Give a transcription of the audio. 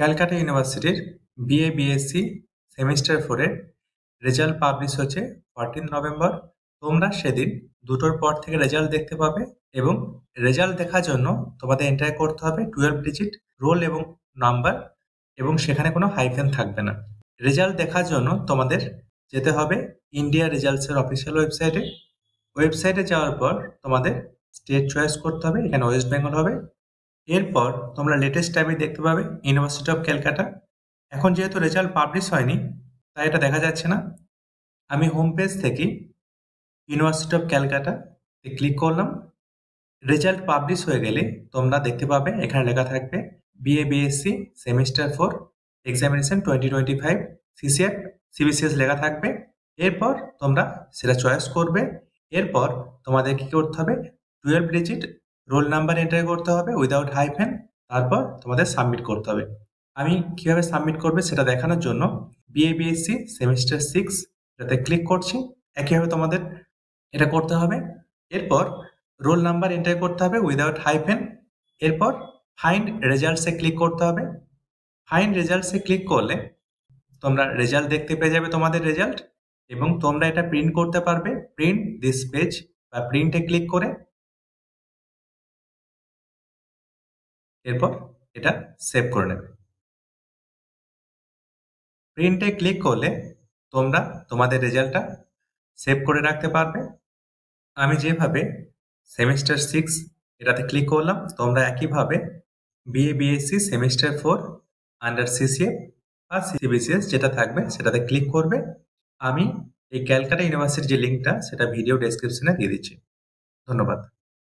ক্যালকাটা ইউনিভার্সিটির BA BSc semester 4 এর result publish হচ্ছে 14 নভেম্বর। তোমরা সেদিন 2টোর পর থেকে রেজাল্ট দেখতে পাবে এবং রেজাল্ট দেখার জন্য তোমাদের এন্টার করতে হবে 12 ডিজিট রোল এবং নাম্বার, এবং সেখানে কোনো হাইফেন থাকবে না। রেজাল্ট দেখার জন্য তোমাদের যেতে হবে ইন্ডিয়া রেজাল্টসের অফিসিয়াল ওয়েবসাইটে যাওয়ার পর তোমাদের স্টেট চয়েস করতে হবে, এখানে ওয়েস্ট বেঙ্গল হবে। এরপর তোমরা লেটেস্ট ট্যাবে দেখতে পাবে ইউনিভার্সিটি অফ ক্যালকাটা। এখন যেহেতু রেজাল্ট পাবলিশ হয়নি তাই এটা দেখা যাচ্ছে না। আমি হোম পেজ থেকে ইউনিভার্সিটি অফ ক্যালকাটা ক্লিক করলাম। রেজাল্ট পাবলিশ হয়ে গেলে তোমরা দেখতে পাবে এখানে লেখা থাকবে BA BSc semester 4 examination 2025 CCF CBCS লেখা থাকবে। এরপর তোমরা সেটা চয়েস করবে। এরপর তোমাদের কি করতে হবে, 12 ডিজিট রোল নাম্বার এন্টার করতে হবে উইদাউট হাইফেন, তারপর তোমাদের সাবমিট করতে হবে। আমি কিভাবে সাবমিট করবে সেটা দেখানোর জন্য বিএ বিএসসি সেমিস্টার 6 এটাতে ক্লিক করছি। একইভাবে তোমাদের এটা করতে হবে। এরপর রোল নাম্বার এন্টার করতে হবে উইদাউট হাইফেন। এরপর ফাইন্ড রেজাল্টসে ক্লিক করতে হবে। ফাইন্ড রেজাল্টসে ক্লিক করলে তোমরা রেজাল্ট দেখতে পেয়ে যাবে তোমাদের রেজাল্ট, এবং তোমরা এটা প্রিন্ট করতে পারবে প্রিন্ট দিস পেজ বা প্রিন্টে ক্লিক করে। এরপর এটা সেভ করে নেবে। প্রিন্টে ক্লিক করলে তোমরা তোমাদের রেজাল্টটা সেভ করে রাখতে পারবে। আমি যেভাবে সেমিস্টার 6 এটাতে ক্লিক করলাম, তোমরা একইভাবে BA BSc semester 4 under CCF বা সিবিসিএস যেটা থাকবে সেটাতে ক্লিক করবে। আমি এই ক্যালকাটা ইউনিভার্সিটির যে লিঙ্কটা সেটা ভিডিও ডেসক্রিপশনে দিয়ে দিচ্ছি। ধন্যবাদ।